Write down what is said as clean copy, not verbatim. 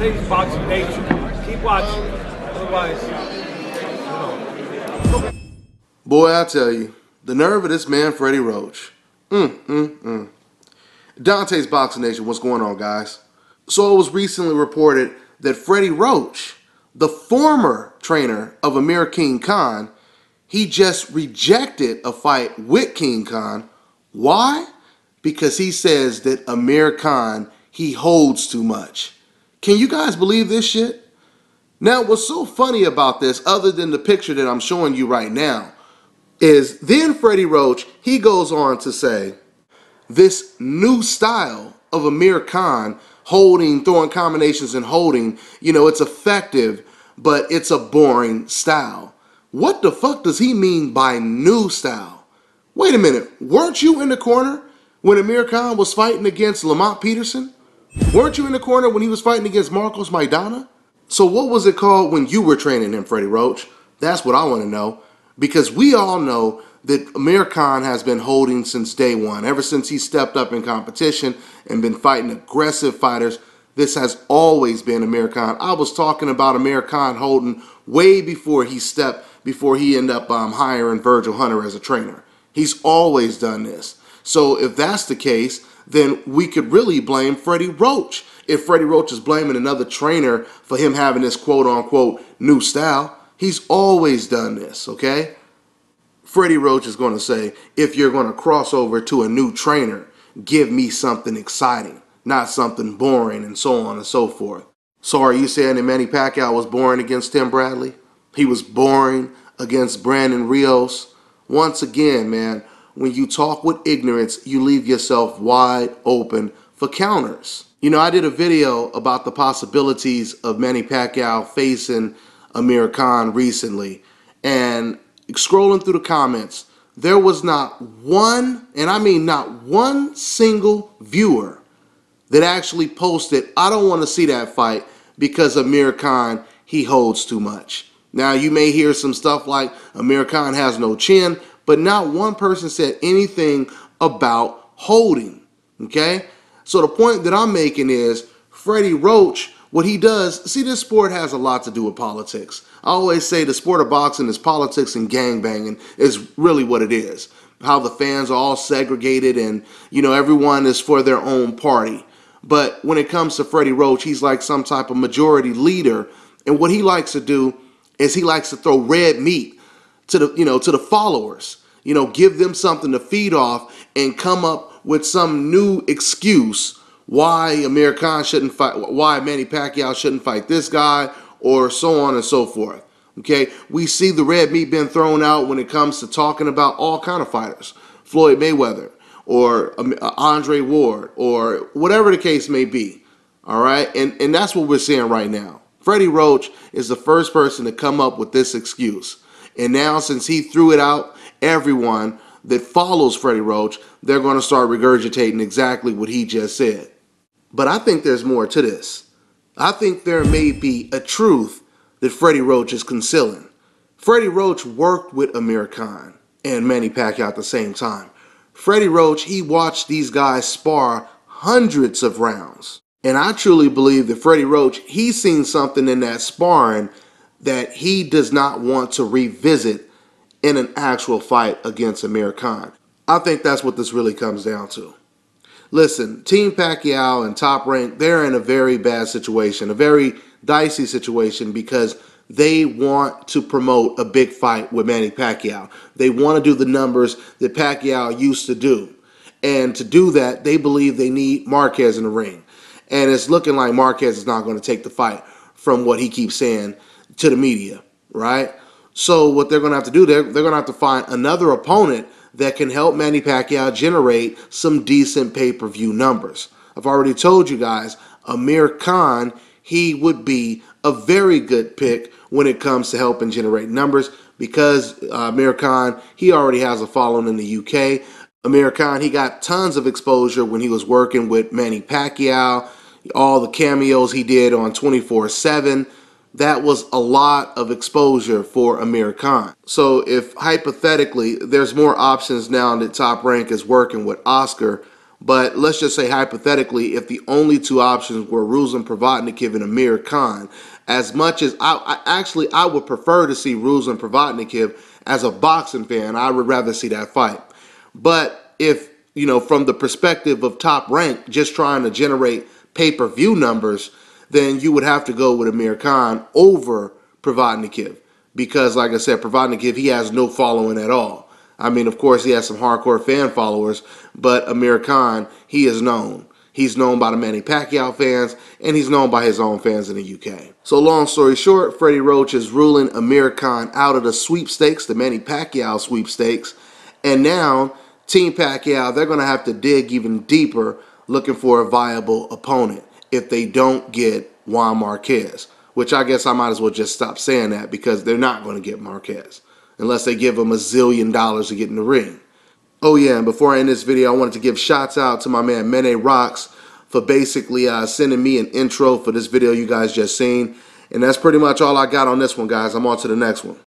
Dante's Boxing Nation. Keep watching. Otherwise, Boy, I tell you, the nerve of this man, Freddie Roach. Dante's Boxing Nation, what's going on, guys? So it was recently reported that Freddie Roach, the former trainer of Amir King Khan, he just rejected a fight with King Khan. Why? Because he says that Amir Khan, he holds too much. Can you guys believe this shit? Now, what's so funny about this, other than the picture that I'm showing you right now, is then Freddie Roach, he goes on to say, this new style of Amir Khan holding, throwing combinations and holding, it's effective, but it's a boring style. What the fuck does he mean by new style? Wait a minute, weren't you in the corner when Amir Khan was fighting against Lamont Peterson? Weren't you in the corner when he was fighting against Marcos Maidana? So what was it called when you were training him, Freddie Roach? That's what I want to know. Because we all know that Amir Khan has been holding since day one. Ever since he stepped up in competition and been fighting aggressive fighters, this has always been Amir Khan. I was talking about Amir Khan holding way before he ended up hiring Virgil Hunter as a trainer. He's always done this. So if that's the case, then we could really blame Freddie Roach. If Freddie Roach is blaming another trainer for him having this quote-unquote new style, he's always done this, okay? Freddie Roach is going to say, if you're going to cross over to a new trainer, give me something exciting, not something boring, and so on and so forth. So are you saying that Manny Pacquiao was boring against Tim Bradley? He was boring against Brandon Rios? Once again, man, when you talk with ignorance, you leave yourself wide open for counters. I did a video about the possibilities of Manny Pacquiao facing Amir Khan recently, and scrolling through the comments, there was not one, and I mean not one single viewer that actually posted, I don't want to see that fight because Amir Khan, he holds too much. Now, you may hear some stuff like Amir Khan has no chin, but not one person said anything about holding, okay? So the point that I'm making is Freddie Roach, what he does, see, this sport has a lot to do with politics. I always say the sport of boxing is politics and gangbanging is really what it is. How the fans are all segregated and, everyone is for their own party. But when it comes to Freddie Roach, he's like some type of majority leader. And what he likes to do is he likes to throw red meat to the followers. Give them something to feed off and come up with some new excuse why Amir Khan shouldn't fight, why Manny Pacquiao shouldn't fight this guy, or so on and so forth. Okay, we see the red meat being thrown out when it comes to talking about all kind of fighters, Floyd Mayweather, or Andre Ward, or whatever the case may be. All right, and that's what we're seeing right now. Freddie Roach is the first person to come up with this excuse, and now since he threw it out, everyone that follows Freddie Roach, they're going to start regurgitating exactly what he just said. But I think there's more to this. I think there may be a truth that Freddie Roach is concealing. Freddie Roach worked with Amir Khan and Manny Pacquiao at the same time. Freddie Roach, he watched these guys spar hundreds of rounds. And I truly believe that Freddie Roach, he's seen something in that sparring that he does not want to revisit in an actual fight against Amir Khan. I think that's what this really comes down to. Listen, Team Pacquiao and Top Rank, they're in a very bad situation, a very dicey situation, because they want to promote a big fight with Manny Pacquiao. They want to do the numbers that Pacquiao used to do. And to do that, they believe they need Marquez in the ring. And it's looking like Marquez is not going to take the fight from what he keeps saying to the media, right? So what they're going to have to do, they're going to have to find another opponent that can help Manny Pacquiao generate some decent pay-per-view numbers. I've already told you guys, Amir Khan, he would be a very good pick when it comes to helping generate numbers, because Amir Khan, he already has a following in the UK. Amir Khan, he got tons of exposure when he was working with Manny Pacquiao, all the cameos he did on 24/7. That was a lot of exposure for Amir Khan. So if hypothetically there's more options now that Top Rank is working with Oscar, But let's just say hypothetically, if the only two options were Ruslan Provodnikov and Amir Khan, as much as I would prefer to see Ruslan Provodnikov as a boxing fan, I would rather see that fight. But if, from the perspective of Top Rank, just trying to generate pay-per-view numbers, then you would have to go with Amir Khan over Provodnikov. Because, like I said, Provodnikov, he has no following at all. I mean, of course, he has some hardcore fan followers, but Amir Khan, he is known. He's known by the Manny Pacquiao fans, and he's known by his own fans in the UK. So long story short, Freddie Roach is ruling Amir Khan out of the sweepstakes, the Manny Pacquiao sweepstakes, and now Team Pacquiao, they're going to have to dig even deeper looking for a viable opponent if they don't get Juan Marquez, which I guess I might as well just stop saying that because they're not going to get Marquez unless they give him $1 zillion to get in the ring. Oh yeah, and before I end this video, I wanted to give shouts out to my man Mene Rocks for basically sending me an intro for this video you guys just seen. And that's pretty much all I got on this one, guys. I'm on to the next one.